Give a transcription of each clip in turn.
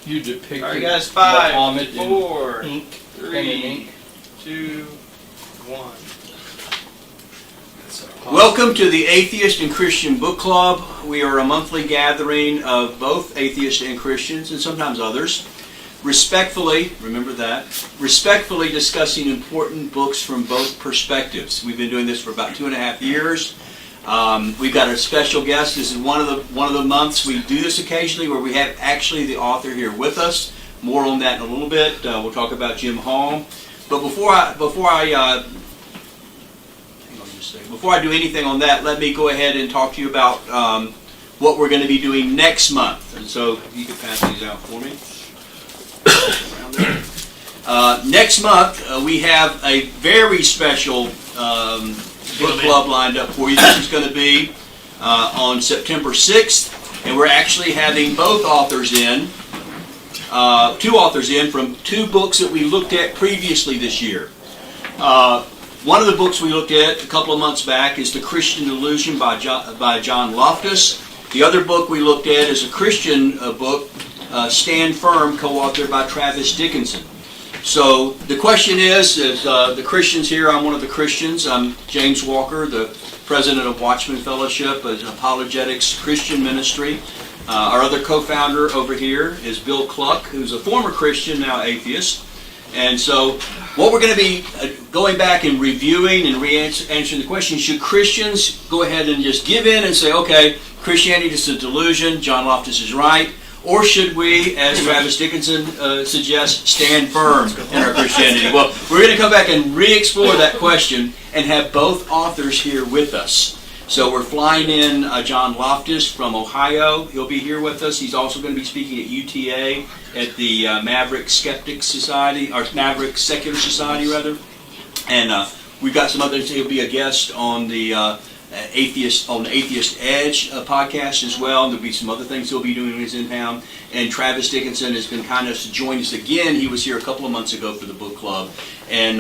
You depicted All right, guys. 5, Muhammad 4, in ink, 3, 2, 1. Welcome to the Atheist and Christian Book Club. We are a monthly gathering of both atheists and Christians, and sometimes others, respectfully, remember that, respectfully discussing important books from both perspectives. We've been doing this for about 2.5 years. We've got a special guest. This is one of the months we do this occasionally where we have actually the author here with us. More on that in a little bit. We'll talk about Jim Hall. But before I do anything on that, let me go ahead and talk to you about what we're going to be doing next month. And so you can pass these out for me. Next month we have a very special book club lined up for you. This is going to be on September 6th, and we're actually having both authors in, two authors in from two books that we looked at previously this year. One of the books we looked at a couple of months back is The Christian Delusion by John Loftus. The other book we looked at is a Christian book, Stand Firm, co-authored by Travis Dickinson. So the question is the Christians here, I'm one of the Christians. I'm James Walker, the president of Watchman Fellowship, an apologetics Christian ministry. Our other co-founder over here is Bill Cluck, who's a former Christian, now atheist. And so what we're going to be going back and reviewing and answering the question, should Christians go ahead and just give in and say, okay, Christianity is a delusion, John Loftus is right, or should we, as Travis Dickinson suggests, stand firm in our Christianity? Well, we're going to come back and re-explore that question and have both authors here with us. So we're flying in John Loftus from Ohio. He'll be here with us. He's also going to be speaking at UTA at the Maverick Skeptics Society, or Maverick Secular Society, rather. And we've got some others. He'll be a guest on the Atheist Edge podcast as well. There'll be some other things he'll be doing when he's in town. And Travis Dickinson has been kind enough to join us again. He was here a couple of months ago for the book club. And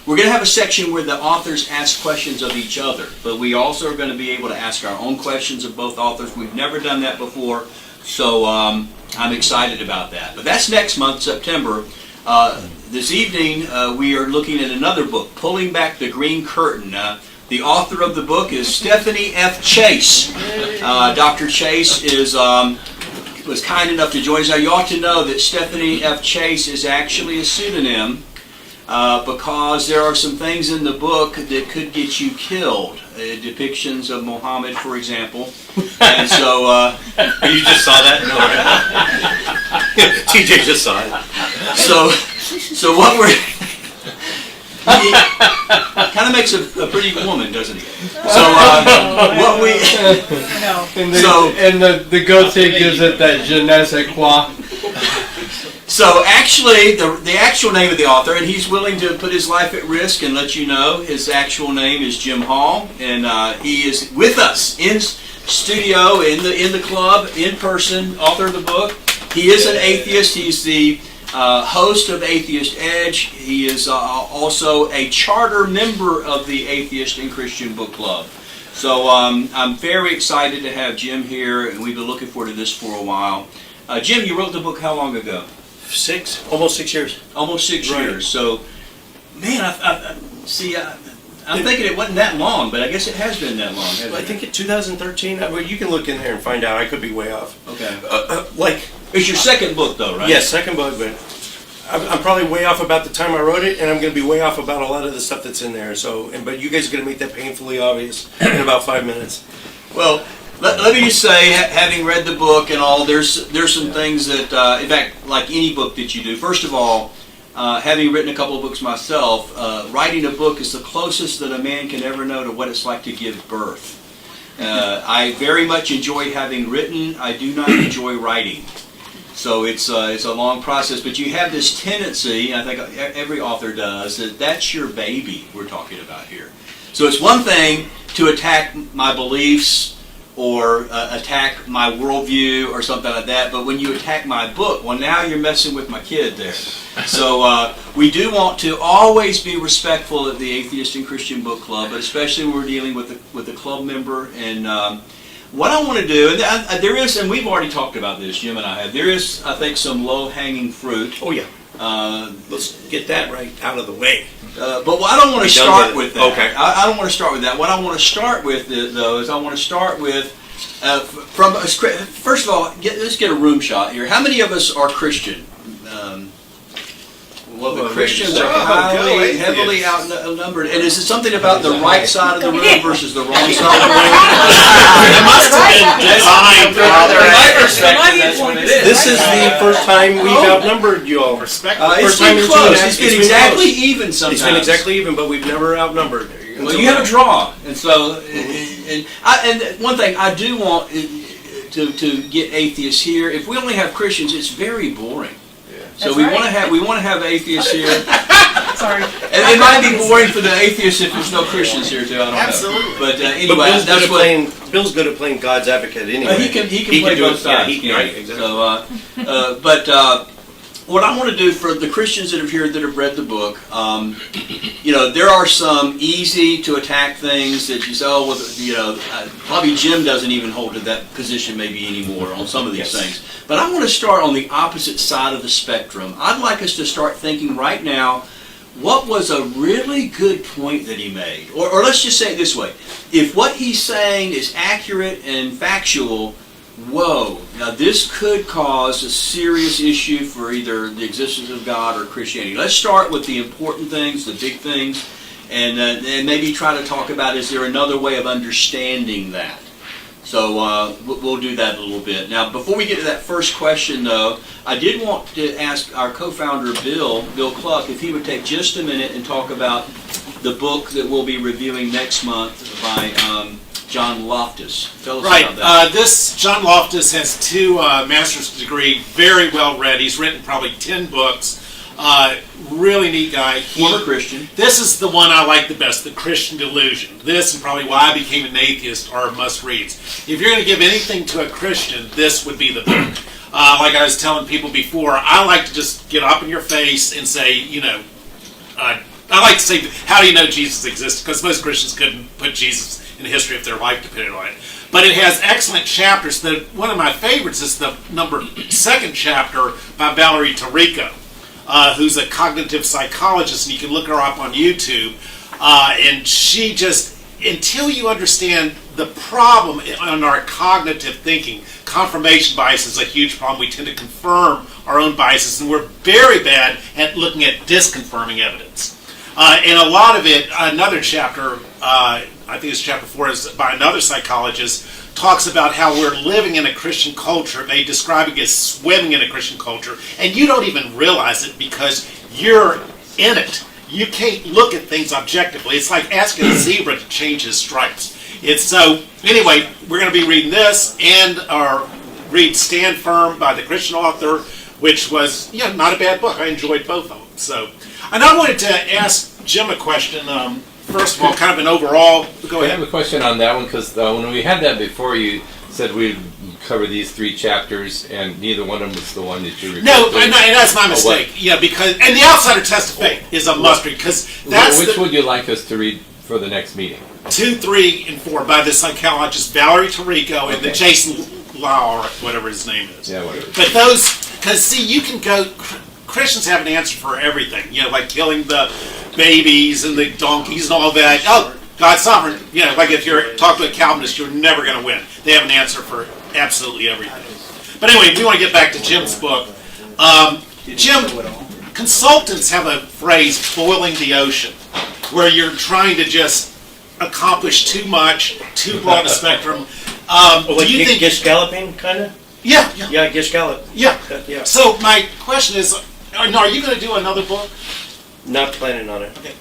we're going to have a section where the authors ask questions of each other. But we also are going to be able to ask our own questions of both authors. We've never done that before. So I'm excited about that. But that's next month, September. This evening, we are looking at another book, Pulling Back the Green Curtain. The author of the book is Stephany F. Chase. Dr. Chase was kind enough to join us. Now, you ought to know that Stephany F. Chase is actually a pseudonym because there are some things in the book that could get you killed. Depictions of Muhammad, for example. And so... you just saw that? No, right? TJ just saw it. So what we're... He kind of makes a pretty woman, doesn't he? So what we... And the goatee gives it that je ne sais quoi. So actually, the actual name of the author, and he's willing to put his life at risk and let you know, his actual name is Jim Hall, and he is with us in studio, in the club, in person, author of the book. He is an atheist. He's the host of Atheist Edge. He is also a charter member of the Atheist and Christian Book Club. So I'm very excited to have Jim here, and we've been looking forward to this for a while. Jim, you wrote the book how long ago? Almost 6 years. Almost 6 years. So, man, I'm thinking it wasn't that long, but I guess it has been that long, hasn't it? I think in 2013, well, you can look in there and find out. I could be way off. Okay. It's your second book, though, right? Yes, second book, but I'm probably way off about the time I wrote it, and I'm going to be way off about a lot of the stuff that's in there. But you guys are going to make that painfully obvious in about 5 minutes. Well, let me just say, having read the book and all, there's some things that, in fact, like any book that you do, first of all, having written a couple of books myself, writing a book is the closest that a man can ever know to what it's like to give birth. I very much enjoy having written. I do not enjoy writing. So it's a long process, but you have this tendency, I think every author does, that's your baby we're talking about here. So it's one thing to attack my beliefs or attack my worldview or something like that, but when you attack my book, well, now you're messing with my kid there. So we do want to always be respectful of the Atheist and Christian Book Club, but especially when we're dealing with the club member. And what I want to do, and there is, and we've already talked about this, Jim and I have, there is, I think, some low-hanging fruit. Oh, yeah. Let's get that right out of the way. But I don't want to start with that. Okay. I don't want to start with that. What I want to start with, though, is I want to start with, first of all, let's get a room shot here. How many of us are Christian? Well, the Christians are heavily outnumbered. And is it something about the right side of the room versus the wrong side of the room? It must have been designed. This is the first time we've outnumbered you all. It's been close. It's been exactly even sometimes. It's been exactly even, but we've never outnumbered. Well, you have a draw. And so, and one thing I do want to get atheists here. If we only have Christians, it's very boring. So we want to have atheists here. Sorry. And it might be boring for the atheists if there's no Christians here too. I don't know. But anyway, that's what Bill's good at playing God's advocate. Anyway, he can play both sides. Yeah, right, exactly. But what I want to do for the Christians that are here that have read the book, there are some easy to attack things that you say, oh, well, probably Jim doesn't even hold to that position maybe anymore on some of these things. But I want to start on the opposite side of the spectrum. I'd like us to start thinking right now, what was a really good point that he made? Or let's just say it this way. If what he's saying is accurate and factual, whoa, now this could cause a serious issue for either the existence of God or Christianity. Let's start with the important things, the big things, and maybe try to talk about, is there another way of understanding that? So we'll do that a little bit. Now, before we get to that first question, though, I did want to ask our co-founder, Bill Cluck, if he would take just a minute and talk about the book that we'll be reviewing next month by John Loftus. Tell us about that. This John Loftus has 2 master's degree, very well read. He's written probably 10 books. Really neat guy. Former Christian. This is the one I like the best, The Christian Delusion. This and probably Why I Became an Atheist are must-reads. If you're going to give anything to a Christian, this would be the book. Like I was telling people before, I like to just get up in your face and say, I like to say, how do you know Jesus exists? Because most Christians couldn't put Jesus in the history of their life depended on it. But it has excellent chapters. One of my favorites is the second chapter by Vale Tudo, who's a cognitive psychologist, and you can look her up on YouTube. And she just, until you understand the problem in our cognitive thinking, confirmation bias is a huge problem. We tend to confirm our own biases, and we're very bad at looking at disconfirming evidence. And a lot of it, another chapter, I think it's chapter 4, is by another psychologist, talks about how we're living in a Christian culture. They describe it as swimming in a Christian culture, and you don't even realize it because you're in it. You can't look at things objectively. It's like asking a zebra to change his stripes. Anyway, we're going to be reading this and read Stand Firm by the Christian author, which was, not a bad book. I enjoyed both of them. And I wanted to ask Jim a question. First of all, kind of an overall. Go ahead. I have a question on that one because when we had that before, you said we'd cover these 3 chapters, and neither one of them was the one that you referred to. And that's my mistake. Because the Outsider Test of Faith is a must-read because that's which would you like us to read for the next meeting? 2, 3, and 4 by the psychologist Vale Tudo and the Jason Law, or whatever his name is. Yeah, whatever. But those, because see, you can go. Christians have an answer for everything. Like killing the babies and the donkeys and all that. Oh, God's sovereign. Like if you're talking to a Calvinist, you're never going to win. They have an answer for absolutely everything. But anyway, we want to get back to Jim's book. Jim, consultants have a phrase, boiling the ocean, where you're trying to just accomplish too much, too broad a spectrum. Do you think Gish Galloping, kind of? Yeah. Yeah, Gish Gallop. Yeah. Yeah. So my question is, are you going to do another book? Not planning on it. Okay.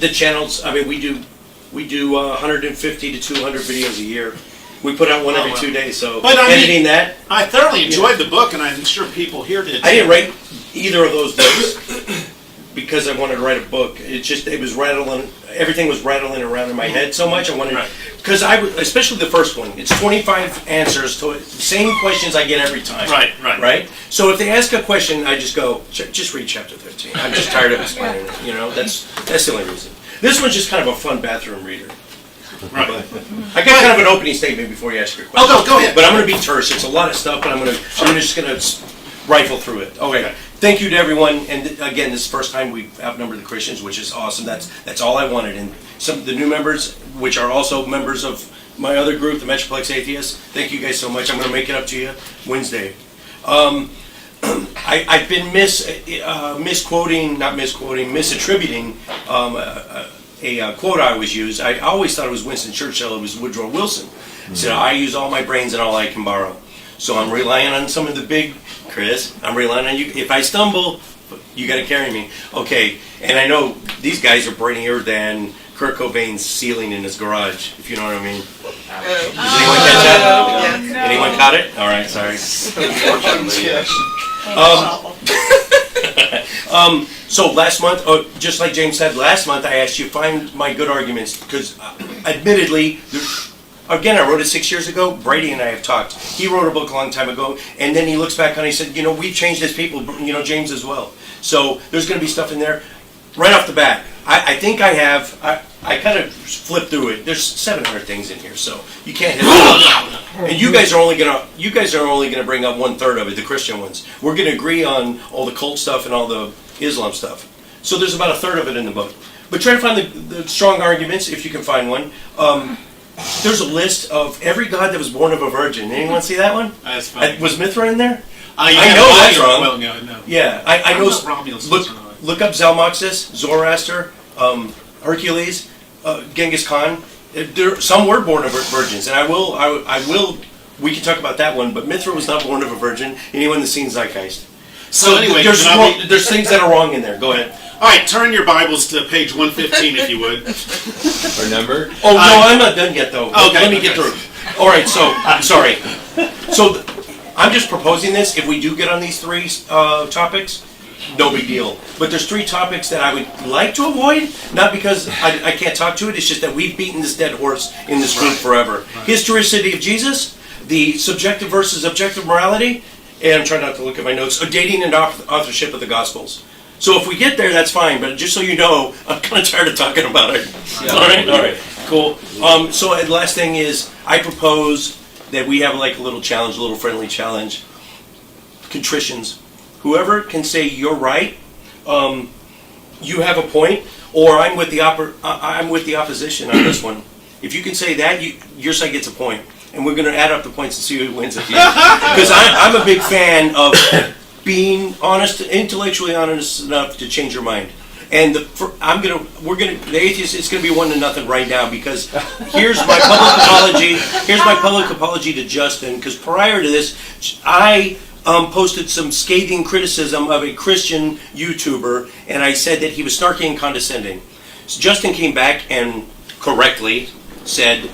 The channels. I mean, we do 150 to 200 videos a year. We put out one every 2 days. So editing that. I thoroughly enjoyed the book, and I'm sure people here did. I didn't write either of those books because I wanted to write a book. It was rattling. Everything was rattling around in my head so much. I wanted because especially the first one. It's 25 answers to the same questions I get every time. Right. So if they ask a question, I just go, just read chapter 13. I'm just tired of explaining it. That's the only reason. This one's just kind of a fun bathroom reader. Right. I got kind of an opening statement before you ask your question. Oh, go ahead. But I'm going to be terse. It's a lot of stuff, but I'm just going to rifle through it. Okay. Thank you to everyone. And again, this is the first time we've outnumbered the Christians, which is awesome. That's all I wanted. And some of the new members, which are also members of my other group, the Metroplex Atheists, thank you guys so much. I'm going to make it up to you Wednesday. I've been misattributing a quote I always use. I always thought it was Winston Churchill. It was Woodrow Wilson. So I use all my brains and all I can borrow. So I'm relying on some of the big, Chris, I'm relying on you. If I stumble, you got to carry me. Okay, and I know these guys are brainier than Kurt Cobain's ceiling in his garage, if you know what I mean. Does anyone catch that? No. Anyone caught it? All right, sorry. So last month, just like James said, last month I asked you to find my good arguments, because admittedly, again, I wrote it 6 years ago. Brady and I have talked. He wrote a book a long time ago, and then he looks back on it and he said, you know, we've changed as people, you know, James as well. So there's going to be stuff in there. Right off the bat, I think I have, I kind of flipped through it. There's 700 things in here, so you can't hit it. And you guys are only gonna bring up 1/3 of it, the Christian ones. We're gonna agree on all the cult stuff and all the Islam stuff. So there's about 1/3 of it in the book. But try to find the strong arguments, if you can find one. There's a list of every god that was born of a virgin. Anyone see that one? That's fine. Was Mithra in there? I know that's wrong. Well, no. Yeah, I know. Romulus. Look up Zalmoxis, Zoroaster, Hercules, Genghis Khan. Some were born of virgins, and I will. We can talk about that one. But Mithra was not born of a virgin. Anyone that's seen Zeitgeist. So anyway, there's things that are wrong in there. Go ahead. All right, turn your Bibles to page 115, if you would. Or number? Oh no, I'm not done yet though. Okay, Let me get through. All right, so I'm sorry. So I'm just proposing this. If we do get on these three topics, no big deal. But there's 3 topics that I would like to avoid, not because I can't talk to it, it's just that we've beaten this dead horse in this group forever. Historicity of Jesus, the subjective versus objective morality, and I'm trying not to look at my notes, dating and authorship of the Gospels. So if we get there, that's fine, but just so you know, I'm kind of tired of talking about it. Yeah. All right, cool. So the last thing is, I propose that we have like a little challenge, a little friendly challenge. Contritions. Whoever can say you're right, you have a point, or I'm with the opposition on this one. If you can say that, your side gets a point, and we're going to add up the points and see who wins at the end. Because I'm a big fan of being honest, intellectually honest enough to change your mind. And the atheist, it's going to be 1-0 right now, because here's my public apology. Here's my public apology to Justin, because prior to this, I posted some scathing criticism of a Christian YouTuber, and I said that he was snarky and condescending. So Justin came back and correctly said,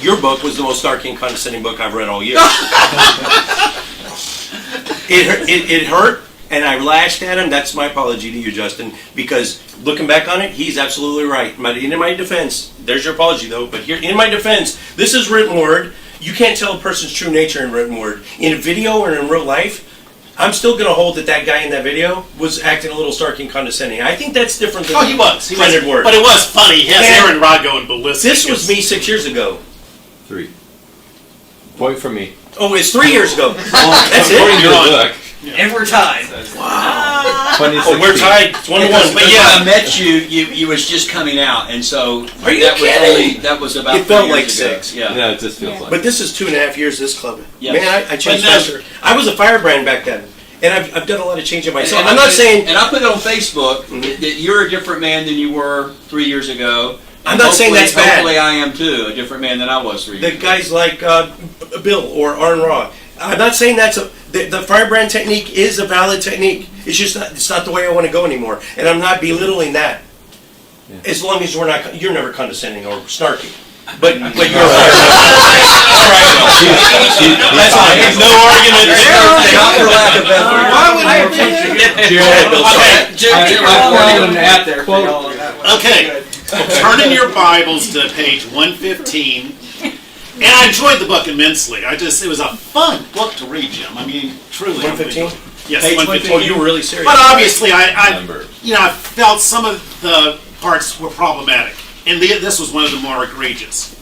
your book was the most snarky and condescending book I've read all year. It hurt, and I lashed at him. That's my apology to you, Justin, because looking back on it, he's absolutely right. In my defense, there's your apology though, but here, in my defense, this is written word. You can't tell a person's true nature in written word. In a video or in real life, I'm still going to hold that guy in that video was acting a little snarky and condescending. I think that's different than he was. printed word. But it was funny. He has Aaron Rod going ballistic. This was me 6 years ago. 3. Point for me. Oh, it's 3 years ago. That's According to it. the book. And we're tied. Oh, 2016. we're tied. It's 1-1. But yeah, I met you was just coming out, and so Are you that kidding? that was about It felt 3 like years ago. 6. Yeah. No, it just feels like. But this is 2.5 years, this club. Yes. Man, I changed But faster. I was a firebrand back then. And I've done a lot of changing myself. And I'm not saying... And I put it on Facebook that you're a different man than you were 3 years ago. I'm not saying that's bad. Hopefully I am too, a different man than I was 3 years The ago. guys like Bill or Arn Raw. I'm not saying that's the firebrand technique is a valid technique. It's just it's not the way I want to go anymore. And I'm not belittling that. Yeah. As long as you're never condescending or snarky. But you're a firebrand. All right. That's all. No argument. Not for lack of effort. Why would I Okay, turn in your Bibles to page 115. And I enjoyed the book immensely. It was a fun book to read, Jim. I mean, truly. 115? Yes, Page 115. Oh, you were really serious. But obviously, I felt some of the parts were problematic, and this was one of the more egregious.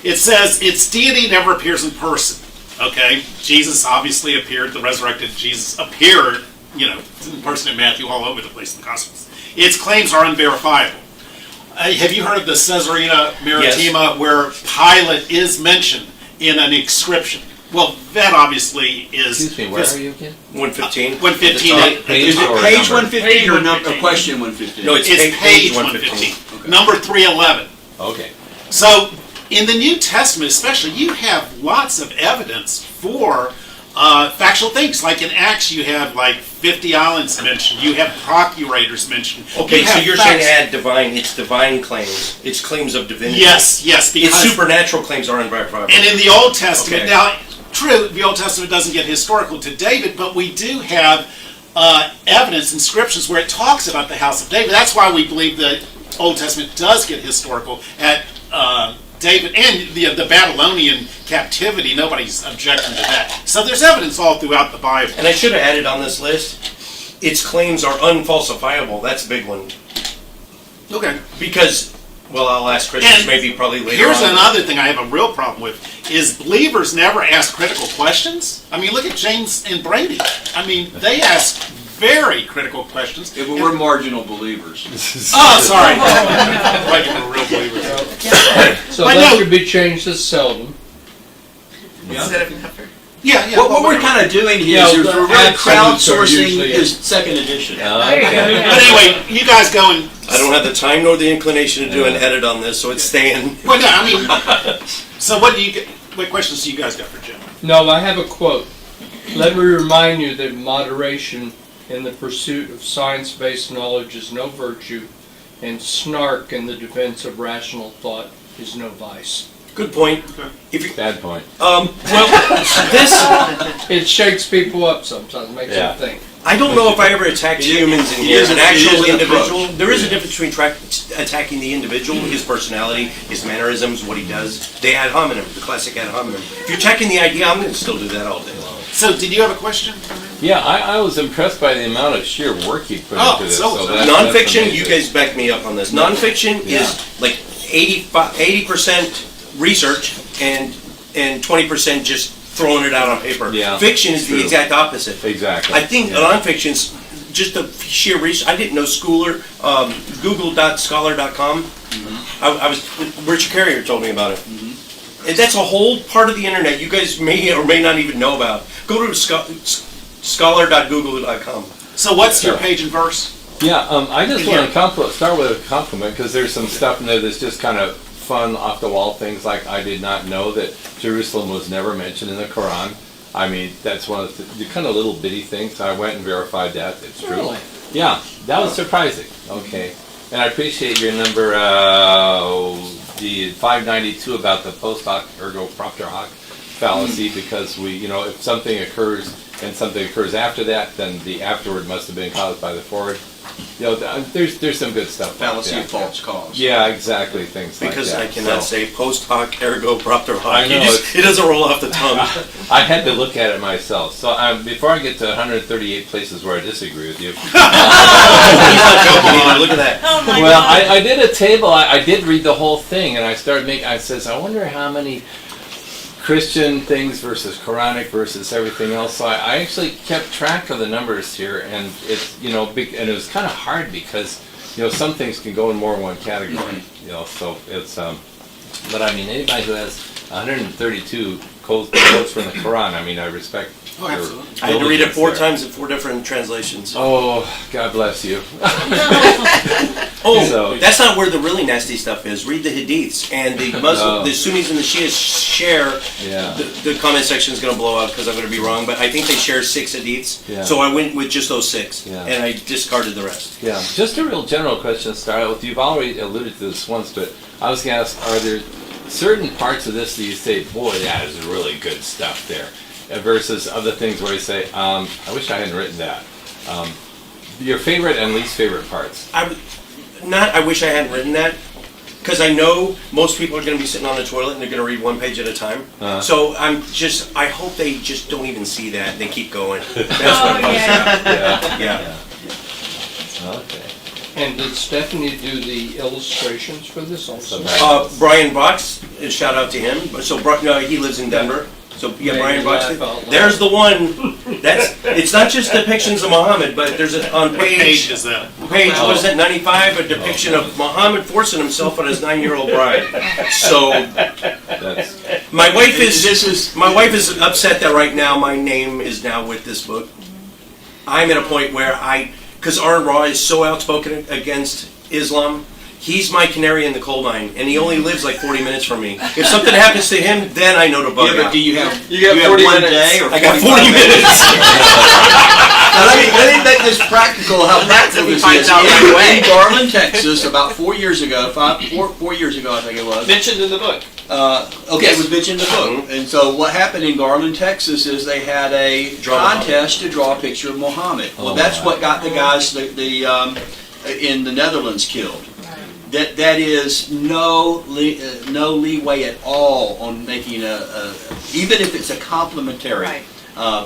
It says its deity never appears in person. Okay, Jesus obviously appeared. The resurrected Jesus appeared, in person in Matthew, all over the place in the Gospels. Its claims are unverifiable. Have you heard of the Caesarea Maritima, where Pilate is mentioned in an inscription? Well, that obviously is. Excuse me, where are you again? 115. 115. Page Is it or page number? 115 or question 115? No, it's Page page 115. 115. Okay. Number 311. Okay. So, in the New Testament especially, you have lots of evidence for factual things. Like in Acts, you have like 50 islands mentioned. You have procurators mentioned. Okay, You so have you're facts. saying add divine, it's divine claims. It's claims of divinity. Yes, because It's supernatural claims are unverifiable. and in the Old Testament, Okay. now, true, the Old Testament doesn't get historical to David, but we do have evidence, inscriptions, where it talks about the house of David. That's why we believe the Old Testament does get historical at David and the Babylonian captivity. Nobody's objecting to that. So there's evidence all throughout the Bible. And I should have added on this list, its claims are unfalsifiable. That's a big one. Okay. Because, well, I'll ask Christians And maybe probably later Here's on. another thing I have a real problem with, is believers never ask critical questions. I mean, look at James and Brady. I mean, they ask very critical questions. Yeah, but we're marginal believers. Oh, sorry. Like we're real believers. So But that no. should be changed to seldom. Instead of never. Yeah. What we're whatever. kind of doing here Yeah, is the we're really absolutes are crowdsourcing usually- his second edition. Okay. But anyway, you guys go and. I don't have the time nor the inclination to do an edit on this, so it's staying. Well, no, I mean. So what questions do you guys got for Jim? No, I have a quote. Let me remind you that moderation in the pursuit of science-based knowledge is no virtue, and snark in the defense of rational thought is no vice. Good point. If you, Bad point. well, this, It shakes people up sometimes, makes Yeah. them think. I don't know if I ever attacked humans in He here, is an an- he actual is an individual. approach. There is a difference between attacking the individual, his personality, his mannerisms, what he does. The ad hominem, the classic ad hominem. If you're attacking the idea, I'm going to still do that all day long. So did you have a question? Yeah, I was impressed by the amount of sheer work you put Oh, into this. so- that's Nonfiction, amazing. you guys back me up on this. Nonfiction is like 80% research and 20% just throwing it out on paper. Yeah, Fiction is the true. exact opposite. Exactly. I think Yeah. nonfiction's just the sheer research. I didn't know Schooler, Google.scholar.com. I was Richard Carrier told me about it. And that's a whole part of the internet you guys may or may not even know about. Go to scholar.google.com. So what's your Sure. page and verse? Yeah, I just Here. want to start with a compliment because there's some stuff in there that's just kind of fun, off the wall things. Like I did not know that Jerusalem was never mentioned in the Quran. I mean, that's one of the kind of little bitty things. I went and verified that. It's true. Really? Yeah, that was surprising. Okay, and I appreciate your number, the 592 about the post hoc ergo propter hoc fallacy because if something occurs and something occurs after that, then the afterward must have been caused by the forward. There's some good stuff. Fallacy like of that. false cause. Yeah, exactly. Things Because like I that. cannot So, say post hoc ergo propter hoc. I know, It doesn't roll off the tongue. I had to look at it myself. So before I get to 138 places where I disagree with you, He's not joking either. Look at that. well, I did a table. I did read the whole thing, and I started making. I says, I wonder how many Christian things versus Quranic versus everything else. So I actually kept track of the numbers here, and it's big, and it was kind of hard because some things can go in more than one category. So it's but I mean anybody who has 132 quotes from the Quran. I mean I respect. Oh, your absolutely. I had to read it diligence 4 there. times in 4 different translations. Oh, God bless you. Oh, So- that's not where the really nasty stuff is. Read the Hadiths. And the Muslim, the Sunnis and the Shias share, Yeah. the comment section is going to blow up because I'm going to be wrong, but I think they share 6 Hadiths. Yeah. So I went with just those 6. Yeah. And I discarded the rest. Yeah, just a real general question to start out with. You've already alluded to this once, but I was going to ask, are there certain parts of this that you say, boy, that is really good stuff there, versus other things where you say, I wish I hadn't written that? Your favorite and least favorite parts? I wish I hadn't written that, because I know most people are going to be sitting on the toilet and they're going to read 1 page at a time. So I hope they just don't even see that and they keep going. That's what it was. Yeah. Okay. And did Stephany do the illustrations for this also? Brian Box a shout out to him. So he lives in Denver. So yeah, Made Brian me laugh Buxton. out loud. There's the one. It's not just depictions of Muhammad, but there's on What page page is that? what is that, 95, a depiction of Muhammad forcing himself on his 9-year-old bride. So That's, my wife is This is my wife is upset that right now my name is now with this book. I'm at a point where because Aaron Raw is so outspoken against Islam, he's my canary in the coal mine, and he only lives like 40 minutes from me. If something happens to him, then I know to bug Yeah, but out. do you have got have 40 one minutes. day or I got 45 40 minutes. Now, let me make this practical. How practical He this finds is. out right away. In Garland, Texas, about 4 years ago, 4 years ago, I think it was. Mentioned in the book. Okay, it was mentioned in the book. And so what happened in Garland, Texas is they had a contest to draw a picture of Muhammad. Well, Oh, that's my. what got the guys in the Netherlands killed. That is no leeway at all on making even if it's a complimentary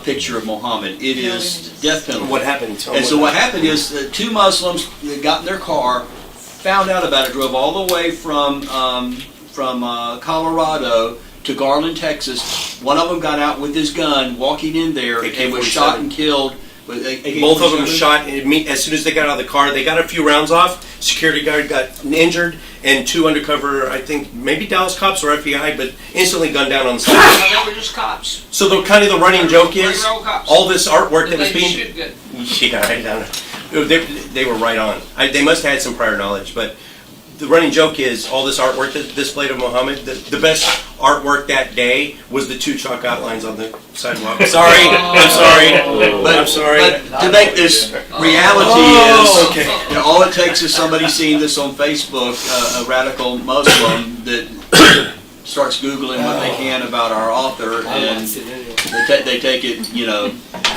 picture of Muhammad. It is death penalty. What happened? Tell me And so what happened is two Muslims got in their car, found out about it, drove all the way from Colorado to Garland, Texas. One of them got out with his gun, walking in there, and was shot and killed. Both of them shot as soon as they got out of the car. They got a few rounds off. Security guard got injured, and 2 undercover, I think maybe Dallas cops or FBI, but instantly gunned down on the side. They were just cops. So the kind of the running joke is Regular old cops. all this artwork that was They being shoot good. yeah, I don't know. They were right on. They must have had some prior knowledge, but the running joke is all this artwork that displayed of Muhammad. The best artwork that day was the 2 chalk outlines on the sidewalk. Sorry, I'm sorry, But, I'm sorry. But to make this reality Oh, is, okay. you know, all it takes is somebody seeing this on Facebook, a radical Muslim that starts Googling what they can about our author, I and liked it anyway. they take it,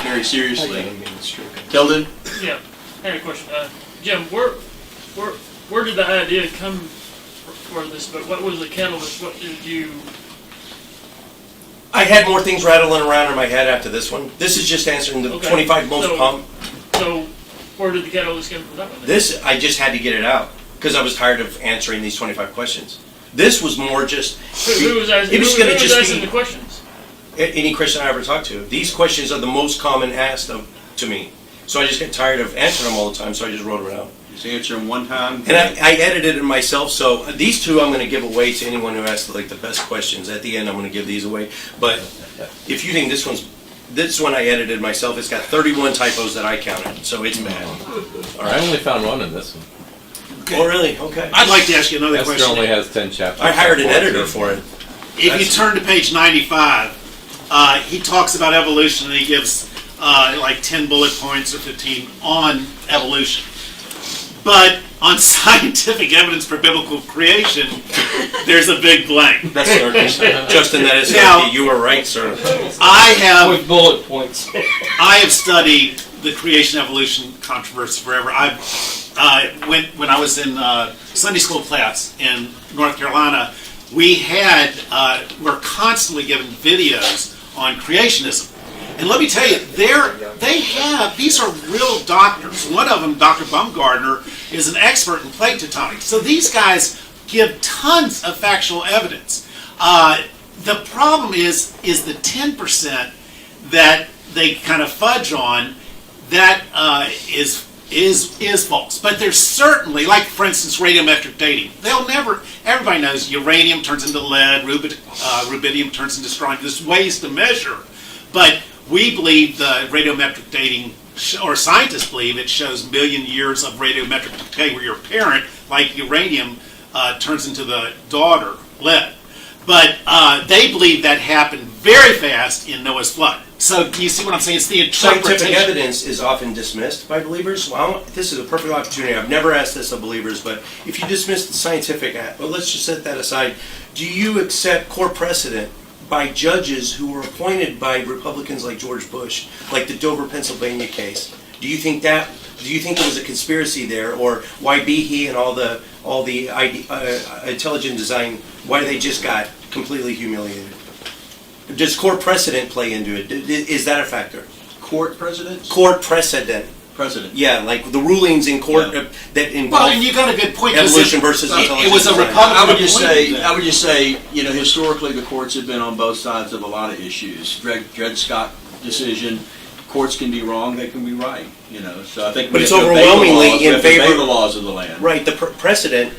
very seriously. Tilden? Yeah, I had a question. Jim, where did the idea come for this book? What was the catalyst? What did you... I had more things rattling around in my head after this one. This is just answering the Okay. 25 most So- pumped. So, where did the catalyst come from that one? then? This, I just had to get it out because I was tired of answering these 25 questions. This was more just, Who was asking, it was who gonna was just asking be- the questions? any Christian I ever talked to. These questions are the most common asked to me. So I just get tired of answering them all the time, so I just wrote them out. Just answer them one time. And I edited it myself, so these 2 I'm going to give away to anyone who asks like the best questions. At the end, I'm going to give these away. But if you think this one I edited myself, it's got 31 typos that I counted, so it's bad. All I right. only found one in this one. Oh, really? Okay. I'd like to ask you another Esther question. only has 10 chapters. I hired an editor for it. If you turn to page 95, he talks about evolution, and he gives like 10 bullet points or 15 on evolution. But on scientific evidence for biblical creation, there's a big blank. That's Justin, that is Now- you were right, sir. I have With bullet points. I have studied the creation evolution controversy forever. When I was in Sunday school class in North Carolina, we're constantly given videos on creationism. And let me tell you, these are real doctors. One of them, Dr. Baumgartner, is an expert in plate tectonics. So these guys give tons of factual evidence. The problem is the 10% that they kind of fudge on that is false. But there's certainly, like for instance, radiometric dating. Everybody knows uranium turns into lead, rubidium turns into strontium. There's ways to measure. But we believe the radiometric dating, or scientists believe it shows million years of radiometric decay where your parent, like uranium, turns into the daughter, lead. But they believe that happened very fast in Noah's flood. So do you see what I'm saying? It's the interpretation. Scientific evidence is often dismissed by believers. Well, this is a perfect opportunity. I've never asked this of believers, but if you dismiss the scientific, well, let's just set that aside. Do you accept court precedent by judges who were appointed by Republicans like George Bush, like the Dover, Pennsylvania case? Do you think there was a conspiracy there, or why Behe and all the intelligent design, why they just got completely humiliated? Does court precedent play into it? Is that a factor? Court precedents? Court precedent. Precedent. Yeah, like the rulings in court Yeah. that Well, involve and you got a good point. 'cause evolution it- versus intelligence. It was a design. Republican. I would just appointment. say, historically the courts have been on both sides of a lot of issues. Dred Scott decision, courts can be wrong, they can be right, So I think But we it's have to obey the overwhelmingly laws, we in have to obey favor- the laws of the land. Right, the precedent,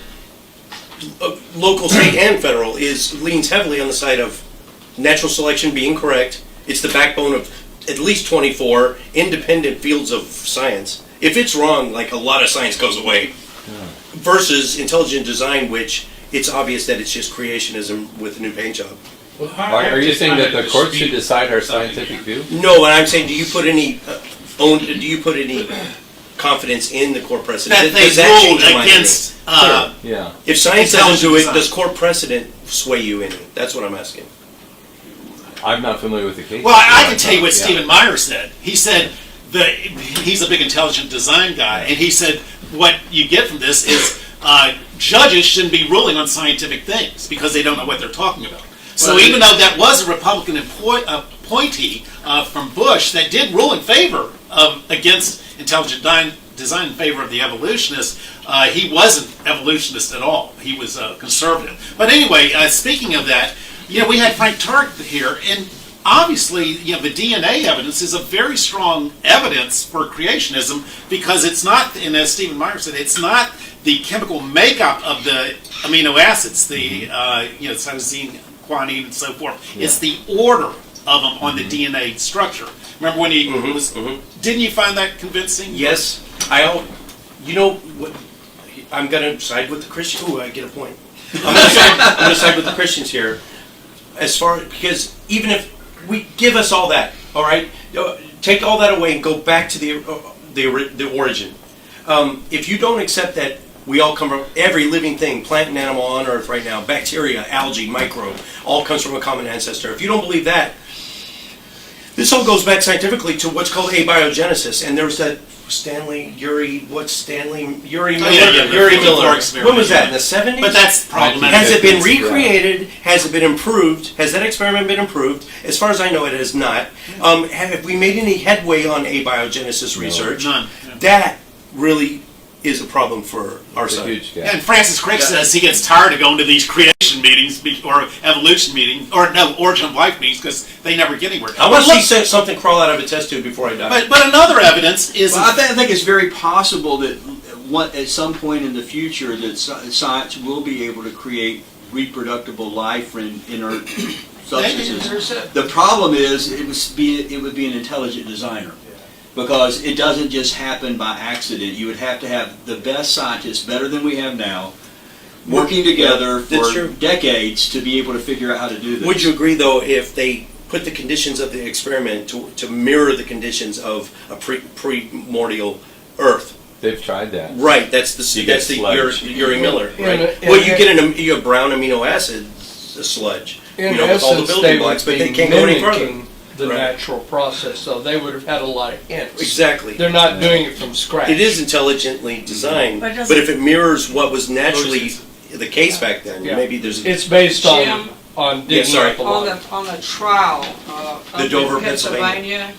local, state, and federal, leans heavily on the side of natural selection being correct. It's the backbone of at least 24 independent fields of science. If it's wrong, like a lot of science goes away. Versus intelligent design, which it's obvious that it's just creationism with a new paint job. Are you saying that the court should decide our scientific view? No, and I'm saying, do you put any confidence in the court precedent? That they Does that change ruled your mind? against. Yeah. If science doesn't do it, Intelligent does court precedent sway you any? That's what I'm asking. I'm not familiar with the case. Well, I can tell you what Yeah. Stephen Meyer said. He said he's a big intelligent design guy, and he said what you get from this is judges shouldn't be ruling on scientific things because they don't know what they're talking about. So even though that was a Republican appointee from Bush that did rule in favor of against intelligent design in favor of the evolutionists, he wasn't evolutionist at all. He was conservative. But anyway, speaking of that, we had Frank Turk here, and obviously, the DNA evidence is a very strong evidence for creationism because it's not, and as Stephen Meyer said, it's not the chemical makeup of the amino acids, the cytosine, guanine, and so forth. Yeah. It's the order of them on the DNA structure. Remember when he was? Didn't you find that convincing? Yes, what? I'm gonna side with the Christians. Ooh, I get a point. I'm gonna side with the Christians here, because even if we give us all that, all right, take all that away and go back to the origin. If you don't accept that we all come from every living thing, plant and animal on Earth right now, bacteria, algae, microbe, all comes from a common ancestor. If you don't believe that, this all goes back scientifically to what's called abiogenesis. And there was that Yuri Miller. Yuri Miller. When was that? In the 70s? But that's problematic. Has it been recreated? Has it been improved? Has that experiment been improved? As far as I know, it has not. Have we made any headway on abiogenesis research? None. That really is a problem for our It's a side. huge gap. And Francis Crick says he gets tired of going to these creation meetings or evolution meetings, or no, origin of life meetings, because they never get anywhere. I want to see something crawl out of a test tube before I die. But another evidence is... Well, I think it's very possible that at some point in the future that science will be able to create reproducible life from inert substances. The problem is it would be an intelligent designer. Because it doesn't just happen by accident. You would have to have the best scientists, better than we have now, working together for decades to be able to figure out how to do this. Would you agree, though, if they put the conditions of the experiment to mirror the conditions of a primordial Earth? They've tried that. Right, that's the Yuri Miller. Right. Well, you get a brown amino acid sludge, In with all the essence, building they blocks, would but they be can't go any further. mimicking the natural process, so they would have had a lot of hints. Exactly. They're not doing it from scratch. It is intelligently designed, But it but doesn't- if it mirrors what was naturally the case back then, Yeah. maybe there's... It's based Jim, on digging sorry. up a on lot. the trial The up Dover, in Pennsylvania,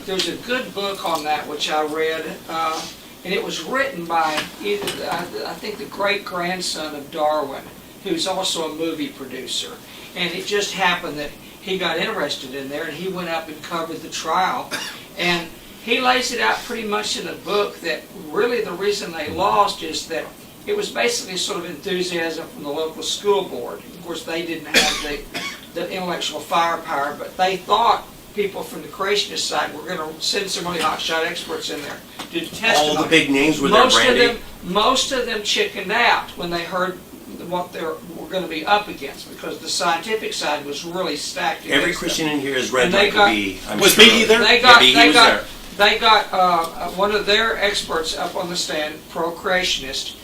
there's a good book on that which I read, and it was written by either I think the great grandson of Darwin, who's also a movie producer, and it just happened that he got interested in there and he went up and covered the trial, and he lays it out pretty much in a book that really the reason they lost is that it was basically sort of enthusiasm from the local school board. Of course, they didn't have the intellectual firepower, but they thought people from the creationist side were going to send some really hotshot experts in there to test All the big names were there, Brandy. Most of them chickened out when they heard what they were going to be up against, because the scientific side was really stacked against Every them. Christian in here has read And they Michael got- B. I'm Was sure. B there? They got, Yeah, he they was got, there. they got one of their experts up on the stand, pro-creationist,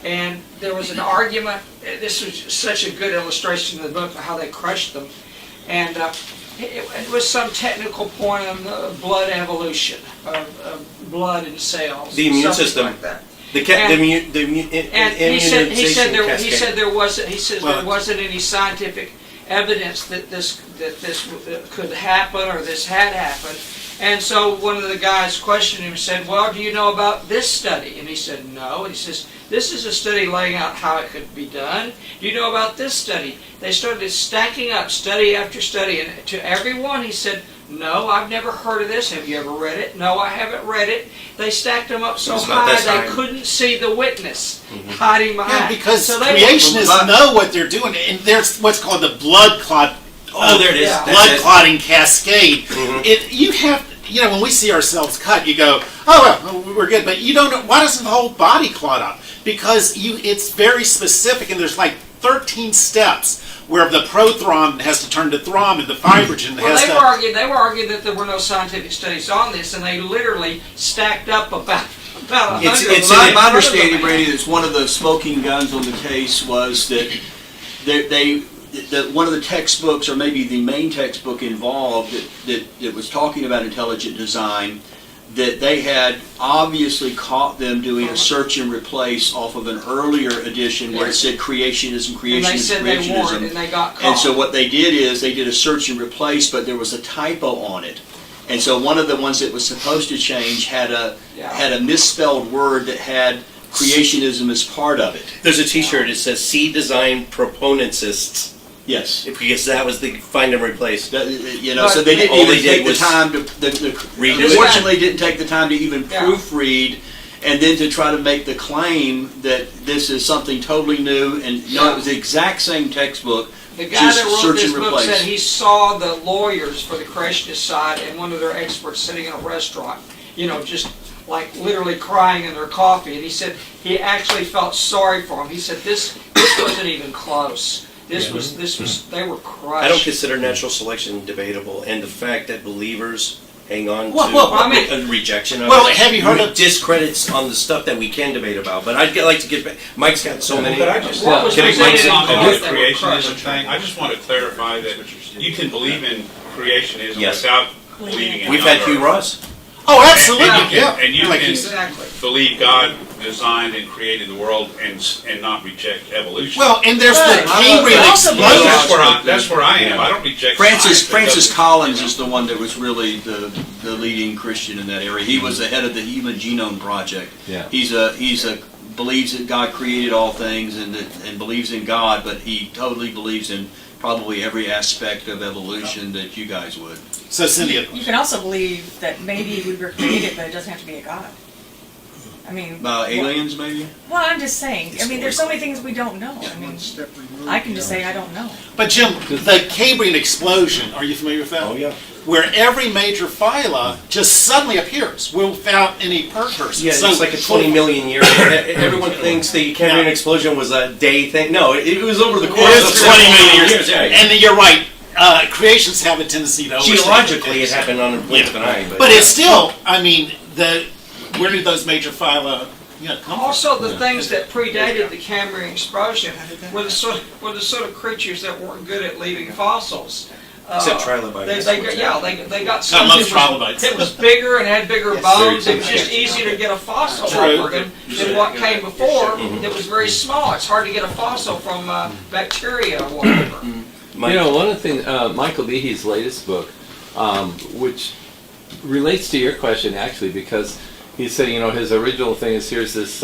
and there was an argument. This was such a good illustration of the book of how they crushed them, and it was some technical point on the blood evolution of blood in cells, The immune something system. like that. The And immunization he said there Well, wasn't any scientific evidence that this could happen or this had happened, And so one of the guys questioned him and said, well, do you know about this study? And he said, no. And he says, this is a study laying out how it could be done. Do you know about this study? They started stacking up study after study. And to everyone, he said, no, I've never heard of this. Have you ever read it? No, I haven't read it. They stacked them up so high they couldn't see the witness hiding behind. Yeah, because so they creationists know what they're doing, and there's what's called the blood clot. Oh, there it is. Yeah. Blood clotting cascade. You have, when we see ourselves cut, you go, oh, well, we're good. But you don't know, why doesn't the whole body clot up? Because it's very specific, and there's like 13 steps where the prothrombin has to turn to thrombin, the fibrogen well, has they to... were arguing that there were no scientific studies on this, and they literally stacked up about 100. It's my understanding, Brady, that one of the smoking guns on the case was that that one of the textbooks, or maybe the main textbook involved, that was talking about intelligent design, that they had obviously caught them doing a search and replace off of an earlier edition where it said creationism, and they said they weren't, and they got caught. And so what they did is they did a search and replace, but there was a typo on it. And so one of the ones that was supposed to change had a misspelled word that had creationism as part of it. There's a T-shirt. It says "See Design Proponentsists." Yes. Because that was the find and replace. So they didn't even take the time to, read it. unfortunately didn't take the time to even proofread, and then to try to make the claim that this is something totally new, and no, it was the exact same textbook. The guy that wrote this book said he saw the lawyers for the creationist side and one of their experts sitting in a restaurant, just like literally crying in their coffee, and he said he actually felt sorry for them. He said this wasn't even close. This was they were crushed. I don't consider natural selection debatable, and the fact that believers hang on to a rejection of it. Have you heard of discredits on the stuff that we can debate about? But I'd like to get back. Mike's got so many. But I just What was getting presented on in the court, they were creationism crushed. thing. I just want to clarify that you can believe in creationism Yes. without believing in We've God. had Hugh Ross. Oh, absolutely, And you like can you said. Exactly. believe God designed and created the world and not reject evolution. Well, and there's the Cambrian explosion. That's where I am. I don't reject Francis science. Collins is the one that was really the leading Christian in that area. He was the head of the Human Genome Project. Yeah. He's a believes that God created all things and believes in God, but he totally believes in probably every aspect of evolution that you guys would. So, Cynthia, You can also believe that maybe we were created, but it doesn't have to be a God. I mean, Aliens, maybe? well, I'm just saying. I mean, there's so many things we don't know. I mean, I can just say I don't know. but Jim, the Cambrian explosion, are you familiar with that? Oh yeah. Where every major phyla just suddenly appears without any precursors. Yeah, So- it's like a 20 million year. Everyone thinks the Cambrian explosion was a day thing. No, it was over the course It of is 20 million years. Yeah. And you're right. Creations have a tendency to overstate Geologically, it things. happened on a blink of an eye. But it's still, I mean, where did those major phyla come from? Also, the things that predated the Cambrian explosion were the sort of creatures that weren't good at leaving fossils. Except trilobites. They got something love trilobites. that was bigger and had bigger Yes, bones. very It was just big. easier to get a fossil True. organ than what came before. That was very small. It's hard to get a fossil from bacteria or whatever. You know, one of the things, Michael Behe's latest book, which relates to your question actually, because he said, his original thing is here's this,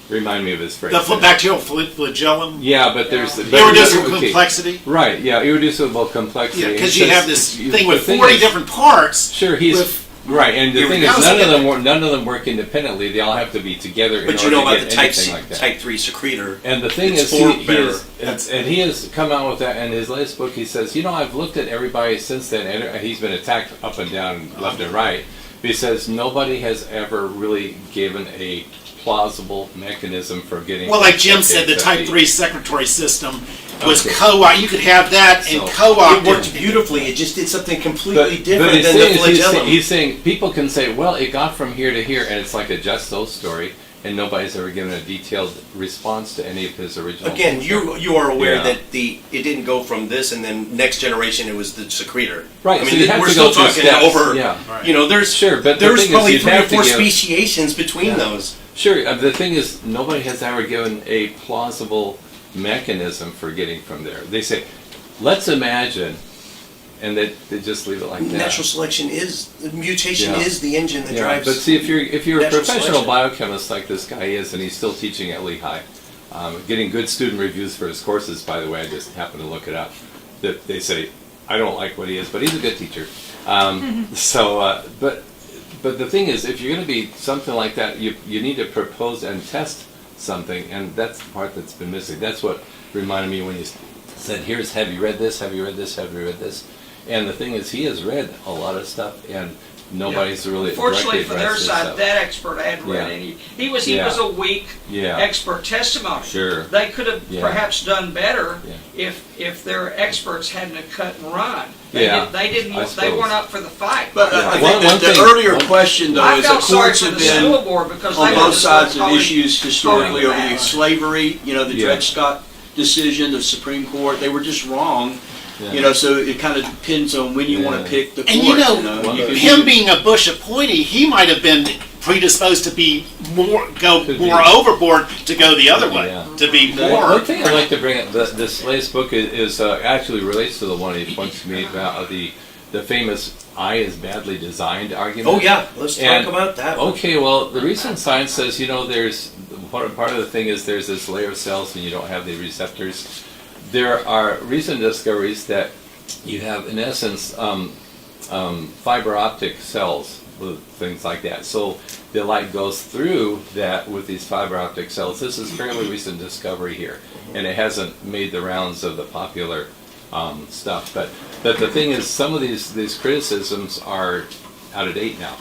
remind me of his phrase. The bacterial flagellum. Yeah, but there's... Irreducible okay. complexity. Right, yeah, irreducible complexity. Yeah, And because he you says- have this the thing with thing 40 is- different parts. Sure, he's... with- Right, and the Here we thing go. is, none of them work independently. They all have to be together in But you order know to about get the type anything like that. type 3 secretor. And the thing It's is, form he bearer. has come out with that in his latest book. He says, I've looked at everybody since then, and he's been attacked up and down, left and right. But he says nobody has ever really given a plausible mechanism for getting. Well, like Jim said, the type 3 secretory system was co-op. You could have that and So- co-opt. It worked beautifully. It just did something completely But different his than thing the is, flagellum. he's saying people can say, well, it got from here to here, and it's like a just so story, and nobody's ever given a detailed response to any of his original. Again, you are aware Yeah. that it didn't go from this and then next generation it was the secretor. Right, I so mean, you have we're to still go through talking steps, over. yeah. There's Sure, but the there's thing is, probably you'd 3 or have to 4 give- speciations between Yeah. those. Sure, the thing is, nobody has ever given a plausible mechanism for getting from there. They say, let's imagine and they just leave it like that. Natural selection mutation Yeah. is the engine that Yeah, drives. but see, if you're a natural professional selection. biochemist like this guy is, and he's still teaching at Lehigh, getting good student reviews for his courses. By the way, I just happened to look it up. That they say I don't like what he is, but he's a good teacher. But the thing is, if you're going to be something like that, you need to propose and test something, and that's the part that's been missing. That's what reminded me when you said, "Here's, have you read this? Have you read this? Have you read this?" And the thing is, he has read a lot of stuff, and nobody's really. Fortunately directly for their addressed this side, stuff. that expert hadn't read Yeah. any. He was Yeah. a weak Yeah. expert testimony. Sure. They could have Yeah. perhaps done better Yeah. if their experts hadn't have cut and run. Yeah, They didn't. I They suppose. weren't up for the fight. But Yeah. I think One that the thing- earlier one- question, though, I is the felt sorry courts for have the school been board because on they both were just sides of calling- issues historically calling over them the out. slavery, the Yeah. Dred Scott decision, the Supreme Court. They were just wrong. Yeah. So it kind of depends on when you want Yeah. to pick the court. And you know, You can- him being a Bush appointee, he might have been predisposed to be Could more be. overboard to go the other way, Yeah. to be One more. thing I'd like to bring up, this latest book is actually relates to the one he once made about the famous "I is badly designed" argument. Oh yeah, let's talk And- about that. Okay, well, the recent science says, there's part of the thing is there's this layer of cells and you don't have the receptors. There are recent discoveries that you have, in essence, fiber optic cells, with things like that. So the light goes through that with these fiber optic cells. This is fairly recent discovery here, and it hasn't made the rounds of the popular stuff. But the thing is, some of these criticisms are out of date now.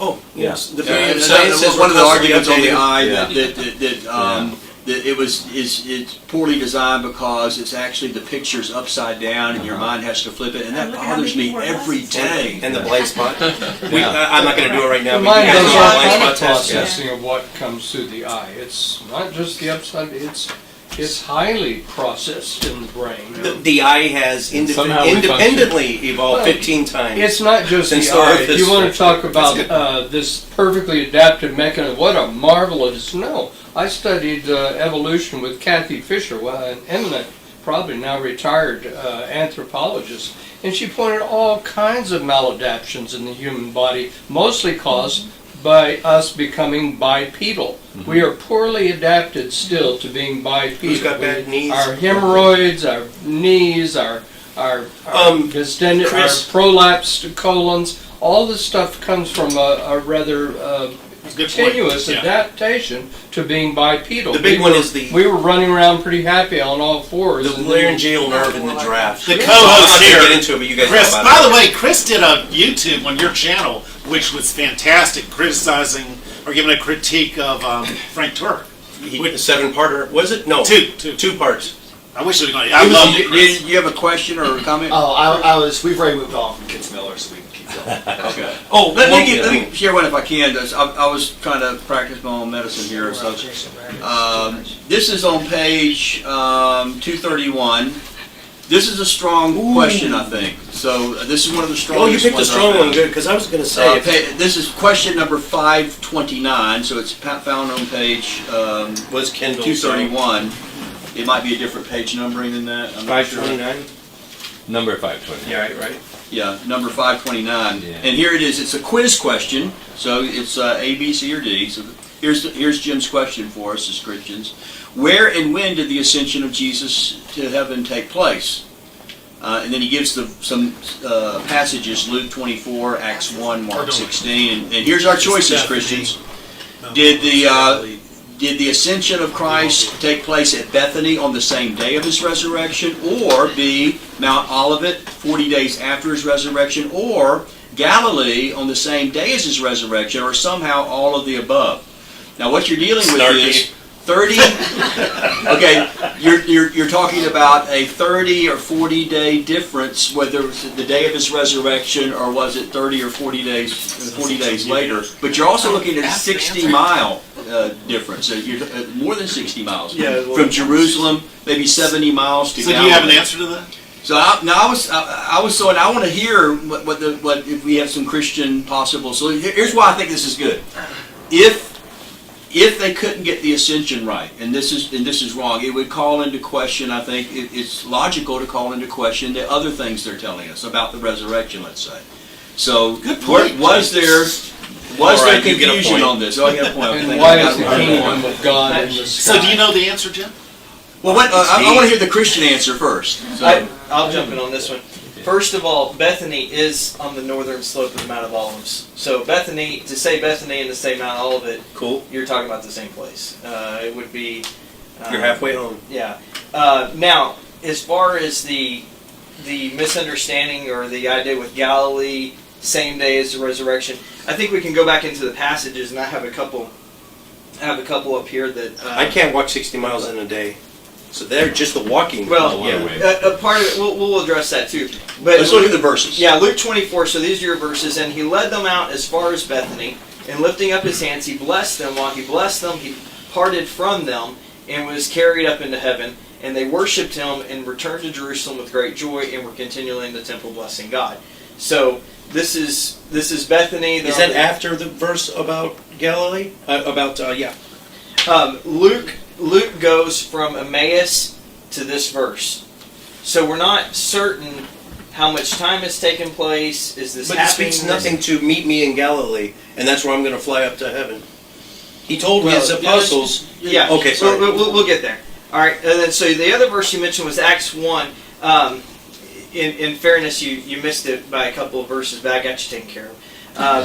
Oh yes, the Yeah, and science that's is one of the arguments on the updated. eye Yeah. that it's poorly designed because it's actually the picture's upside down and your mind has to flip it, and that Look how bothers many me more every glasses. day. And the blind spot. Yeah. I'm not going to do it right now. The but mind you guys does do a all blind kind of spot test. processing of what comes through the eye. It's not just the upside, it's highly processed in the brain. The eye has Somehow we independently evolved Well, 15 times. It's not just Since the the eye. earth If is you want to talk structured. about this perfectly adapted mechanism, what a marvel it is. No, I studied evolution with Kathy Fisher, an eminent, probably now retired anthropologist, and she pointed out all kinds of maladaptations in the human body, mostly caused by us becoming bipedal. We are poorly adapted still to being bipedal. Who's got bad knees? Our hemorrhoids, our knees, our distended, our Chris. prolapsed colons, all this stuff comes from a rather That's a good point. continuous Yeah. adaptation to being bipedal. The big one is the We were running around pretty happy on all fours. and then- laryngeal nerve in the giraffe. The I'm co-host not here, going to get into it, but you guys Chris. know about By it. the way, Chris did a YouTube on your channel, which was fantastic, criticizing or giving a critique of Frank Turk. The 7-parter, was it? No. Two parts. I wish it was. I love it, Chris. You have a question or a comment? Oh, we've already moved on from Kitzmiller, so we can keep going. Okay. Oh, Let me share one if I can. I was trying to practice my own medicine here. So, this is on page 231. This is a strong question, I think. So this is one of the strongest Oh, you picked a ones I strong one, found. good, because I was going to say, This is question number 529, so it's found on page was Kendall 231. It might be a different page numbering than that. I'm not sure. 529? Number 520. Yeah, right. Yeah, number 529. Yeah. And here it is. It's a quiz question, so it's A, B, C, or D. So here's Jim's question for us as Christians. Where and when did the ascension of Jesus to heaven take place? And then he gives some passages, Luke 24, Acts 1, Mark 16. And here's our choices, Christians. Did the ascension of Christ take place at Bethany on the same day of his resurrection, or B, Mount Olivet 40 days after his resurrection, or Galilee on the same day as his resurrection, or somehow all of the above? Now what you're dealing with is 30. Okay, you're talking about a 30 or 40 day difference, whether it was the day of his resurrection or was it 30 or 40 days later. But you're also looking at a 60-mile difference. So you're more than 60 miles from Jerusalem, maybe 70 miles to So do Galilee. you have an answer to that? So I want to hear what if we have some Christian possible. So here's why I think this is good. If if they couldn't get the ascension right, and this is wrong, it would call into question, I think, it's logical to call into question the other things they're telling us about the resurrection, let's say. So, Good point. was there Alright, you get a confusion point. on this? Oh, I get a point. And why is the kingdom of God in the sky? So do you know the answer, Jim? Well, I want to hear the Christian answer first. So, I'll jump in on this one. First of all, Bethany is on the northern slope of the Mount of Olives. So Bethany, to say Bethany and to say Mount Olivet, Cool. you're talking about the same place. It would be... You're halfway home. Yeah. Now, as far as the misunderstanding or the idea with Galilee, same day as the resurrection, I think we can go back into the passages, and I have a couple up here that... I can't walk 60 miles in a day. So they're just the walking. Well, yeah. a part of it, we'll address that too. But let's look at the verses. Yeah, Luke 24, so these are your verses. And he led them out as far as Bethany, and lifting up his hands, he blessed them. While he blessed them, he parted from them and was carried up into heaven. And they worshipped him and returned to Jerusalem with great joy and were continually in the temple blessing God. So this is Bethany. Is that after the verse about Galilee? Luke goes from Emmaus to this verse. So we're not certain how much time has taken place. Is this But it happening? speaks nothing to meet me in Galilee, and that's where I'm going to fly up to heaven. He told his apostles. Yeah. Okay, sorry. We'll get there. All right. And then, so the other verse you mentioned was Acts 1. In fairness, you missed it by a couple of verses, but I got you taken care of.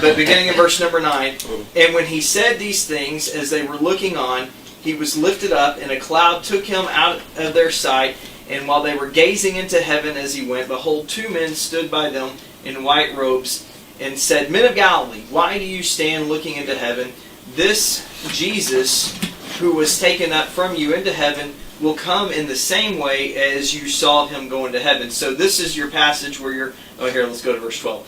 But beginning in verse number 9, and when he said these things, as they were looking on, he was lifted up, and a cloud took him out of their sight. And while they were gazing into heaven as he went, behold, two men stood by them in white robes, and said, Men of Galilee, why do you stand looking into heaven? This Jesus, who was taken up from you into heaven, will come in the same way as you saw him go into heaven. So this is your passage where you're... Oh, here, let's go to verse 12.